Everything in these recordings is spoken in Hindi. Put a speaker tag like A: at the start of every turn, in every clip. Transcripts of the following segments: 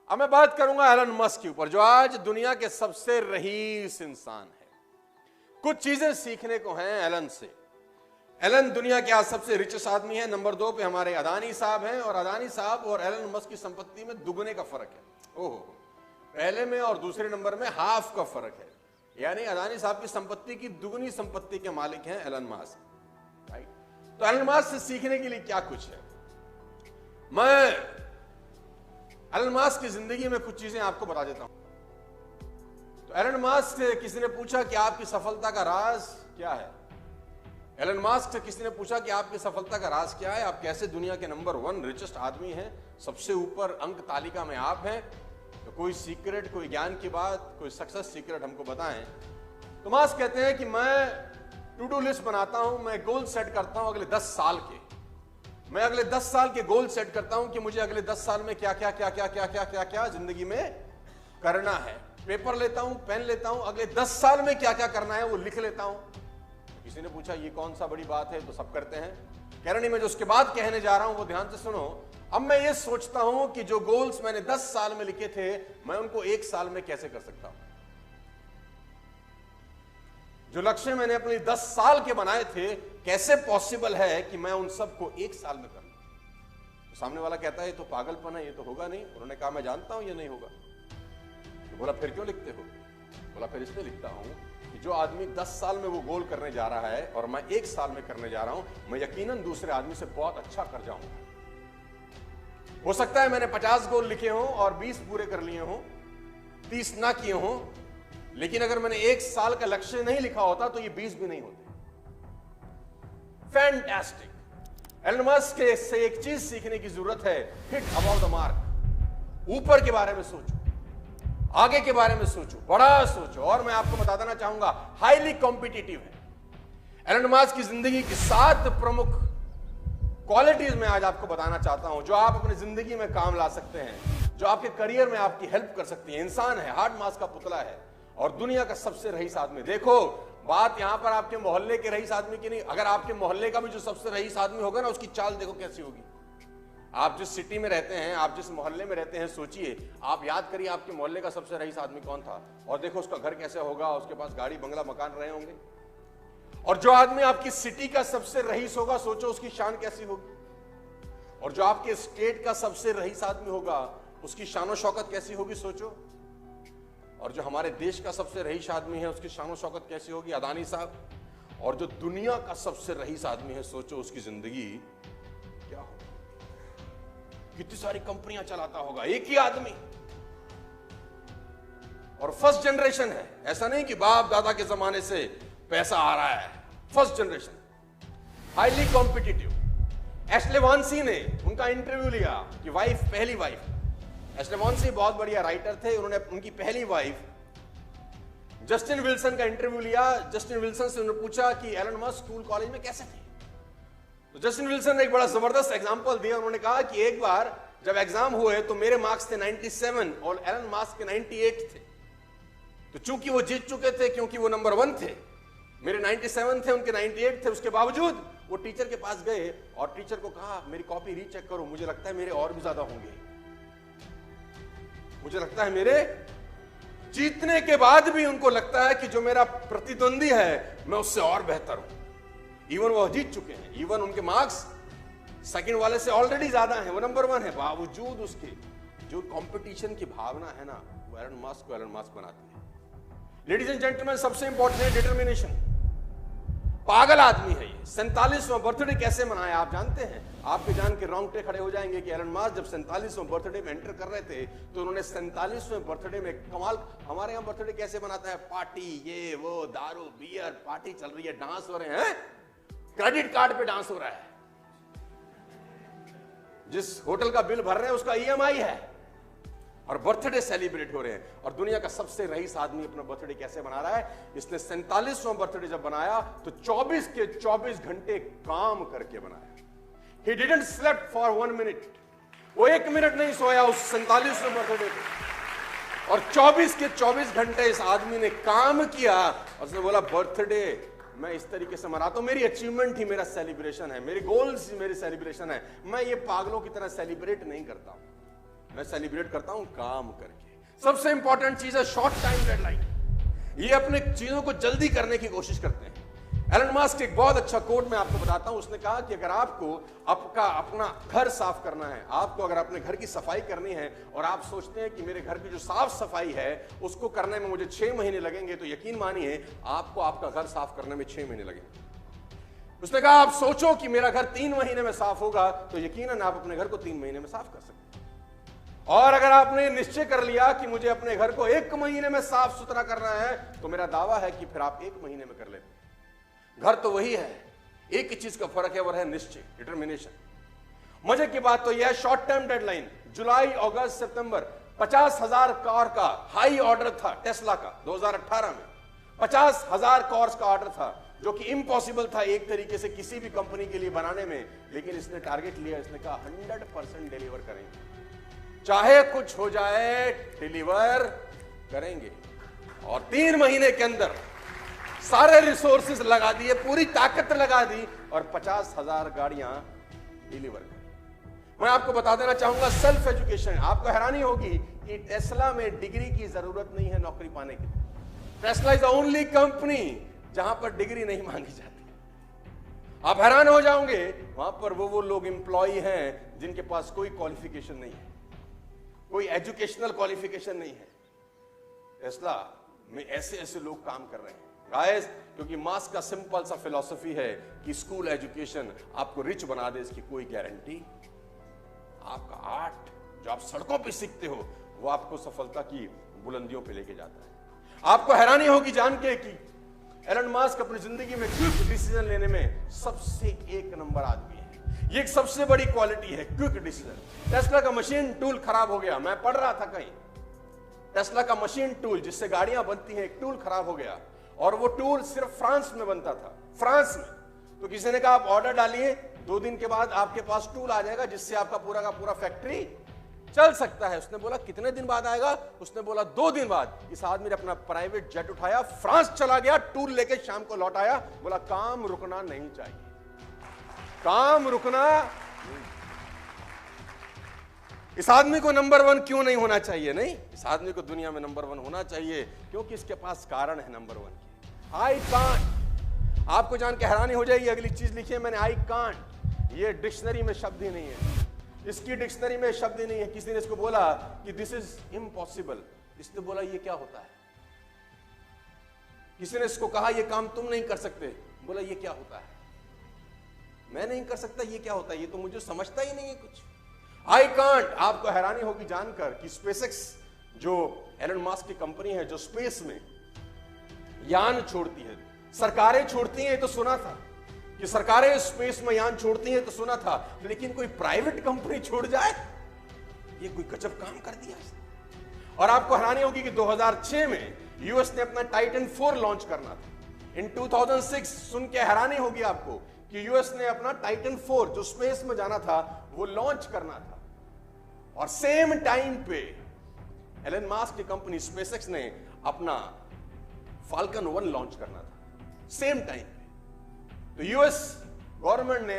A: अब मैं बात करूंगा एलन मस्क के ऊपर, जो आज दुनिया के सबसे रईस इंसान है। कुछ चीजें सीखने को हैं एलन से। एलन दुनिया के आज सबसे रिचेस्ट आदमी है। नंबर 2 पे हमारे अदानी साहब हैं, और अदानी साहब और एलन मस्क की संपत्ति में दुगने का फर्क है। ओहो, पहले में और दूसरे नंबर में हाफ का फर्क है। यानी अदानी साहब की संपत्ति की दुगनी संपत्ति के मालिक हैं एलन मस्क, राइट। तो एलन मस्क से सीखने के लिए क्या कुछ है, मैं एलन मस्क की जिंदगी में कुछ चीजें आपको बता देता हूं। तो एलन मस्क से किसी ने पूछा कि आपकी सफलता का राज क्या है। एलन मस्क से किसी ने पूछा कि आपकी सफलता का राज क्या है, आप कैसे दुनिया के नंबर 1 रिचेस्ट आदमी हैं, सबसे ऊपर अंक तालिका में आप हैं। तो कोई सीक्रेट, कोई ज्ञान की बात, कोई सक्सेस सीक्रेट हमको बताएं। तो मस्क कहते हैं कि मैं टू डू लिस्ट बनाता हूं, मैं गोल सेट करता हूं अगले 10 साल के। मैं अगले 10 साल के गोल सेट करता हूं कि मुझे अगले 10 साल में क्या क्या क्या क्या क्या क्या क्या क्या जिंदगी में करना है। पेपर लेता हूं, पेन लेता हूं, अगले 10 साल में क्या क्या करना है वो लिख लेता हूं। किसी ने पूछा ये कौन सा बड़ी बात है, तो सब करते हैं। कह रहे नहीं, मैं जो उसके बाद कहने जा रहा हूं वो ध्यान से सुनो। अब मैं ये सोचता हूं कि जो गोल्स मैंने 10 साल में लिखे थे, मैं उनको 1 साल में कैसे कर सकता हूं। जो लक्ष्य मैंने अपने 10 साल के बनाए थे, कैसे पॉसिबल है कि मैं उन सबको 1 साल में कर लूं। तो सामने वाला कहता है ये तो पागलपन है, ये तो होगा नहीं। उन्होंने कहा मैं जानता हूं ये नहीं होगा। तो बोला फिर क्यों लिखते हो। बोला फिर इसलिए लिखता हूं कि जो आदमी 10 साल में वो गोल करने जा रहा है और मैं 1 साल में करने जा रहा हूं, मैं यकीनन दूसरे आदमी से बहुत अच्छा कर जाऊंगा। हो सकता है मैंने 50 गोल लिखे हों और 20 पूरे कर लिए हों, 30 ना किए हों, लेकिन अगर मैंने 1 साल का लक्ष्य नहीं लिखा होता तो ये 20 भी नहीं होते। फैंटास्टिक। एलन मस्क से एक चीज सीखने की जरूरत है, हिट अबाउट द मार्क। ऊपर के बारे में सोचो, आगे के बारे में सोचो, बड़ा सोचो। और मैं आपको बता देना चाहूंगा, हाईली कॉम्पिटिटिव है। एलन मस्क की जिंदगी की 7 प्रमुख क्वालिटीज मैं आज आपको बताना चाहता हूं, जो आप अपनी जिंदगी में काम ला सकते हैं, जो आपके करियर में आपकी हेल्प कर सकती है। इंसान है, हार्ड मास का पुतला है और दुनिया का सबसे रईस आदमी। देखो, बात यहां पर आपके मोहल्ले के रईस आदमी की नहीं। अगर आपके मोहल्ले का भी जो सबसे रईस आदमी होगा ना, उसकी चाल देखो कैसी होगी। आप जिस सिटी में रहते हैं, आप जिस मोहल्ले में रहते हैं, सोचिए, आप याद करिए आपके मोहल्ले का सबसे रईस आदमी कौन था, और देखो उसका घर कैसे होगा, उसके पास गाड़ी बंगला मकान रहे होंगे। और जो आदमी आपकी सिटी का सबसे रईस होगा, सोचो उसकी शान कैसी होगी। और जो आपके स्टेट का सबसे रईस आदमी होगा, उसकी शान शौकत कैसी होगी, सोचो। और जो हमारे देश का सबसे रईस आदमी है, उसकी शान शौकत कैसी होगी, अदानी साहब। और जो दुनिया का सबसे रईस आदमी है, सोचो उसकी जिंदगी क्या होगी, कितनी सारी कंपनियां चलाता होगा एक ही आदमी। और फर्स्ट जनरेशन है, ऐसा नहीं कि बाप दादा के जमाने से पैसा आ रहा है। First generation, highly competitive. Ashlee Vance ने उनका इंटरव्यू लिया कि वाइफ, पहली वाइफ। एशले वॉन्सी बहुत बढ़िया राइटर थे। उन्होंने उनकी पहली वाइफ जस्टिन विल्सन का इंटरव्यू लिया। जस्टिन विल्सन से उन्होंने पूछा कि एलन मस्क स्कूल कॉलेज में कैसे थे। तो जस्टिन विल्सन ने एक बड़ा जबरदस्त एग्जांपल दिया। उन्होंने कहा कि एक बार जब एग्जाम हुए तो मेरे मार्क्स थे 97 और एलन मस्क के 98 थे। तो चूंकि वो जीत चुके थे, क्योंकि वो नंबर 1 थे, मेरे 97 थे, उनके 98 थे, उसके बावजूद वो टीचर के पास गए और टीचर को कहा मेरी कॉपी रीचेक करो, मुझे लगता है मेरे और भी ज्यादा होंगे। मुझे लगता है मेरे, जीतने के बाद भी उनको लगता है कि जो मेरा प्रतिद्वंदी है मैं उससे और बेहतर हूं। इवन वो जीत चुके हैं, इवन उनके मार्क्स सेकंड वाले से ऑलरेडी ज्यादा हैं, वो नंबर 1 है। बावजूद उसके जो कंपटीशन की भावना है ना, वो एलन मस्क को एलन मस्क बनाती है। लेडीज एंड जेंटलमैन, सबसे इंपॉर्टेंट है डिटर्मिनेशन। पागल आदमी है ये। 47वां बर्थडे कैसे मनाया आप जानते हैं। आपके जान के रोंगटे खड़े हो जाएंगे कि एलन मस्क जब 47वां बर्थडे में एंटर कर रहे थे तो उन्होंने 47वें बर्थडे में कमाल। हमारे यहां बर्थडे कैसे मनाता है, पार्टी, ये वो, दारू बियर, पार्टी चल रही है, डांस हो रहे हैं, क्रेडिट कार्ड पे डांस हो रहा है। जिस होटल का बिल भर रहे हैं उसका EMI है, और बर्थडे सेलिब्रेट हो रहे हैं। और दुनिया का सबसे रईस आदमी अपना बर्थडे कैसे मना रहा है, इसने 47वां बर्थडे जब बनाया तो 24 के 24 घंटे काम करके बनाया। He didn't slept for 1 minute। वो 1 मिनट नहीं सोया उस 47वें बर्थडे पे। और 24 के 24 घंटे इस आदमी ने काम किया। और उसने बोला बर्थडे मैं इस तरीके से मनाता हूं, मेरी अचीवमेंट ही मेरा सेलिब्रेशन है, मेरे गोल्स ही मेरी सेलिब्रेशन है। मैं ये पागलों की तरह सेलिब्रेट नहीं करता हूं। मैं सेलिब्रेट करता हूं काम करके। सबसे इंपॉर्टेंट चीज है शॉर्ट टाइम डेडलाइन। ये अपने चीजों को जल्दी करने की कोशिश करते हैं। एलन मस्क एक बहुत अच्छा कोट मैं आपको बताता हूं। उसने कहा कि अगर आपको आपका अपना घर साफ करना है, आपको अगर अपने घर की सफाई करनी है और आप सोचते हैं कि मेरे घर की जो साफ सफाई है उसको करने में मुझे 6 महीने लगेंगे, तो यकीन मानिए आपको आपका घर साफ करने में 6 महीने लगेंगे। उसने कहा आप सोचो कि मेरा घर 3 महीने में साफ होगा, तो यकीनन आप अपने घर को 3 महीने में साफ कर सकते हैं। और अगर आपने निश्चय कर लिया कि मुझे अपने घर को 1 महीने में साफ सुथरा करना है, तो मेरा दावा है कि फिर आप 1 महीने में कर लेते। घर तो वही है, एक ही चीज का फर्क है, वो है निश्चय, डिटर्मिनेशन। मजे की बात तो यह है शॉर्ट टर्म डेडलाइन जुलाई, अगस्त, सितंबर 50,000 कार का हाई ऑर्डर था टेस्ला का 2018 में। 50,000 कार्स का ऑर्डर था, जो कि इम्पॉसिबल था एक तरीके से किसी भी कंपनी के लिए बनाने में, लेकिन इसने टारगेट लिया। इसने कहा 100% डिलीवर करेंगे, चाहे कुछ हो जाए डिलीवर करेंगे। और 3 महीने के अंदर सारे रिसोर्सेज लगा दिए, पूरी ताकत लगा दी और 50,000 गाड़ियां डिलीवर कर। मैं आपको बता देना चाहूंगा सेल्फ एजुकेशन। आपको हैरानी होगी कि टेस्ला में डिग्री की जरूरत नहीं है नौकरी पाने के लिए। Tesla is the only company जहां पर डिग्री नहीं मांगी जाती। आप हैरान हो जाओगे, वहां पर वो लोग एम्प्लॉय हैं जिनके पास कोई क्वालिफिकेशन नहीं है, कोई एजुकेशनल क्वालिफिकेशन नहीं है। टेस्ला में ऐसे ऐसे लोग काम कर रहे हैं गाइस, क्योंकि मास्क का सिंपल सा फिलॉसफी है कि स्कूल एजुकेशन आपको रिच बना दे, इसकी कोई गारंटी। आपका आर्ट जो आप सड़कों पे सीखते हो वो आपको सफलता की बुलंदियों पे लेके जाता है। आपको हैरानी होगी जान के कि एलन मस्क अपनी जिंदगी में क्विक डिसीजन लेने में सबसे 1 नंबर आदमी है। ये एक सबसे बड़ी क्वालिटी है, क्विक डिसीजन। टेस्ला का मशीन टूल खराब हो गया, मैं पढ़ रहा था कहीं, टेस्ला का मशीन टूल जिससे गाड़ियां बनती हैं, एक टूल खराब हो गया और वो टूल सिर्फ फ्रांस में बनता था, फ्रांस में। तो किसी ने कहा आप ऑर्डर डालिए, 2 दिन के बाद आपके पास टूल आ जाएगा जिससे आपका पूरा का पूरा फैक्ट्री चल सकता है। उसने बोला कितने दिन बाद आएगा? उसने बोला 2 दिन बाद। इस आदमी ने अपना प्राइवेट जेट उठाया, फ्रांस चला गया, टूल लेके शाम को लौट आया, बोला काम रुकना नहीं चाहिए, काम रुकना। इस आदमी को नंबर 1 क्यों नहीं होना चाहिए? नहीं, इस आदमी को दुनिया में नंबर 1 होना चाहिए क्योंकि इसके पास कारण है नंबर 1 की। I can't. आपको जान के हैरानी हो जाएगी, अगली चीज लिखी है मैंने, आई कांट। ये डिक्शनरी में शब्द ही नहीं है, इसकी डिक्शनरी में शब्द ही नहीं है। किसी ने इसको बोला कि दिस इज इम्पॉसिबल, इसने बोला ये क्या होता है। किसी ने इसको कहा ये काम तुम नहीं कर सकते, बोला ये क्या होता है, मैं नहीं कर सकता, ये क्या होता है, ये तो मुझे समझता ही नहीं है कुछ। I can't. आपको हैरानी होगी जानकर कि स्पेसएक्स जो एलन मस्क की कंपनी है, जो स्पेस में यान छोड़ती है, सरकारें छोड़ती हैं, तो सुना था कि सरकारें स्पेस में यान छोड़ती हैं, तो सुना था, लेकिन कोई प्राइवेट कंपनी छोड़ जाए, ये कोई गजब काम कर दिया। और आपको हैरानी होगी कि 2006 में यूएस ने अपना टाइटन 4 लॉन्च करना था। इन 2006 सुन के हैरानी होगी आपको कि यूएस ने अपना टाइटन 4 जो स्पेस में जाना था वो लॉन्च करना था। और सेम टाइम पे एलन मस्क की कंपनी स्पेसएक्स ने अपना फाल्कन 1 लॉन्च करना था, सेम टाइम पे। तो यूएस गवर्नमेंट ने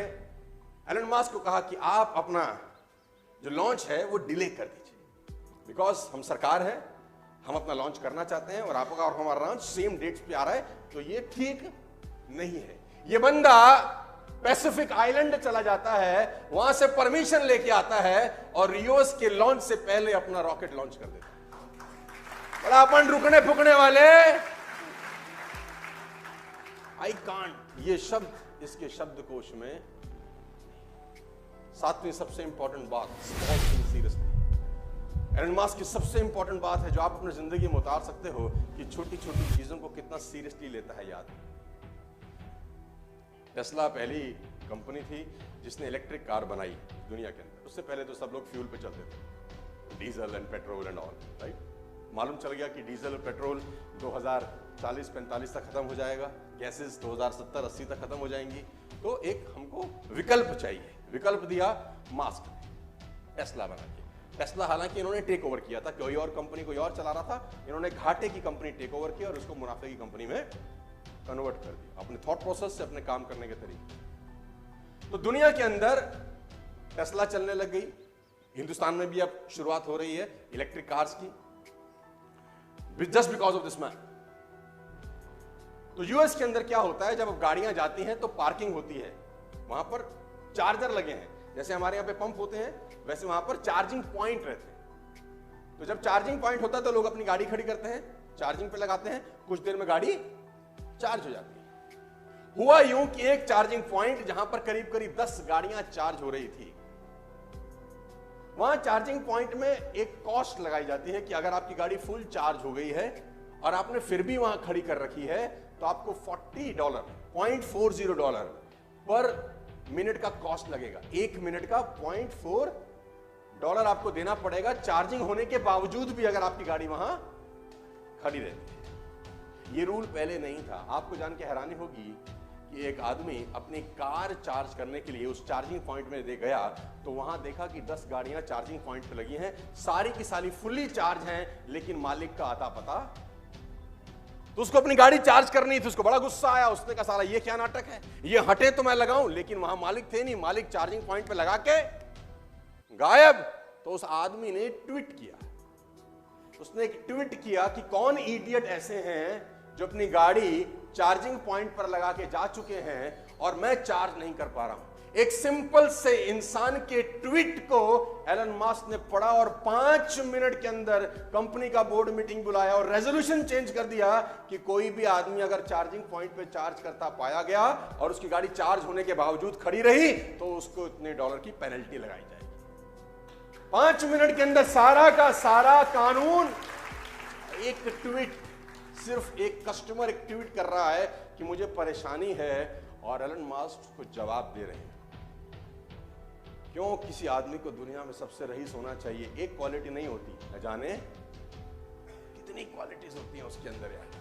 A: एलन मस्क को कहा कि आप अपना जो लॉन्च है वो डिले कर दीजिए, बिकॉज हम सरकार है, हम अपना लॉन्च करना चाहते हैं और आपका और हमारा लॉन्च सेम डेट्स पे आ रहा है, तो ये ठीक नहीं है। ये बंदा पैसिफिक आइलैंड चला जाता है, वहां से परमिशन लेके आता है और यूएस के लॉन्च से पहले अपना रॉकेट लॉन्च कर देता है। बड़ा अपन रुकने फुकने वाले। आई कांट, ये शब्द इसके शब्दकोश में। 7वीं सबसे इंपॉर्टेंट बात, सीरियसली। एलन मस्क की सबसे इंपॉर्टेंट बात है जो आप अपनी जिंदगी में उतार सकते हो कि छोटी छोटी चीजों को कितना सीरियसली लेता है। याद, टेस्ला पहली कंपनी थी जिसने इलेक्ट्रिक कार बनाई दुनिया के अंदर। उससे पहले तो सब लोग फ्यूल पे चलते थे, diesel and petrol and all, right. मालूम चल गया कि डीजल और पेट्रोल 2040-45 तक खत्म हो जाएगा, गैसेस 2070-80 तक खत्म हो जाएंगी। तो एक हमको विकल्प चाहिए, विकल्प दिया मास्क ने, टेस्ला बना के। टेस्ला हालांकि इन्होंने टेक ओवर किया था, कोई और कंपनी कोई और चला रहा था, इन्होंने घाटे की कंपनी टेक ओवर की और उसको मुनाफे की कंपनी में कन्वर्ट कर दिया, अपने थॉट प्रोसेस से, अपने काम करने के तरीके। तो दुनिया के अंदर टेस्ला चलने लग गई, हिंदुस्तान में भी अब शुरुआत हो रही है इलेक्ट्रिक कार्स की, just because of this man. तो यूएस के अंदर क्या होता है, जब गाड़ियां जाती हैं तो पार्किंग होती है, वहां पर चार्जर लगे हैं, जैसे हमारे यहां पे पंप होते हैं वैसे वहां पर चार्जिंग पॉइंट रहते हैं। तो जब चार्जिंग पॉइंट होता है तो लोग अपनी गाड़ी खड़ी करते हैं, चार्जिंग पे लगाते हैं, कुछ देर में गाड़ी चार्ज हो जाती है। हुआ यूं कि एक चार्जिंग पॉइंट जहां पर करीब करीब 10 गाड़ियां चार्ज हो रही थी, वहां चार्जिंग पॉइंट में एक कॉस्ट लगाई जाती है कि अगर आपकी गाड़ी फुल चार्ज हो गई है और आपने फिर भी वहां खड़ी कर रखी है तो आपको $40 $0.40 पर मिनट का कॉस्ट लगेगा। 1 मिनट का $0.4 आपको देना पड़ेगा, चार्जिंग होने के बावजूद भी अगर आपकी गाड़ी वहां खड़ी रहती है। ये रूल पहले नहीं था। आपको जान के हैरानी होगी कि एक आदमी अपनी कार चार्ज करने के लिए उस चार्जिंग पॉइंट में दे गया तो वहां देखा कि 10 गाड़ियां चार्जिंग पॉइंट पे लगी हैं, सारी की सारी फुल्ली चार्ज हैं, लेकिन मालिक का आता पता। तो उसको अपनी गाड़ी चार्ज करनी थी, उसको बड़ा गुस्सा आया, उसने कहा साला ये क्या नाटक है, ये हटे तो मैं लगाऊं, लेकिन वहां मालिक थे नहीं, मालिक चार्जिंग पॉइंट पे लगा के गायब। तो उस आदमी ने ट्वीट किया, उसने एक ट्वीट किया कि कौन इडियट ऐसे हैं जो अपनी गाड़ी चार्जिंग पॉइंट पर लगा के जा चुके हैं और मैं चार्ज नहीं कर पा रहा हूं। एक सिंपल से इंसान के ट्वीट को एलन मस्क ने पढ़ा और 5 मिनट के अंदर कंपनी का बोर्ड मीटिंग बुलाया और रेजोल्यूशन चेंज कर दिया कि कोई भी आदमी अगर चार्जिंग पॉइंट पे चार्ज करता पाया गया और उसकी गाड़ी चार्ज होने के बावजूद खड़ी रही तो उसको इतने $1 की पेनल्टी लगाई जाएगी। 5 मिनट के अंदर सारा का सारा कानून। एक ट्वीट, सिर्फ एक कस्टमर एक ट्वीट कर रहा है कि मुझे परेशानी है और एलन मस्क को जवाब दे रहे हैं। क्यों किसी आदमी को दुनिया में सबसे रईस होना चाहिए? एक क्वालिटी नहीं होती, न जाने कितनी क्वालिटीज होती हैं उसके अंदर यार।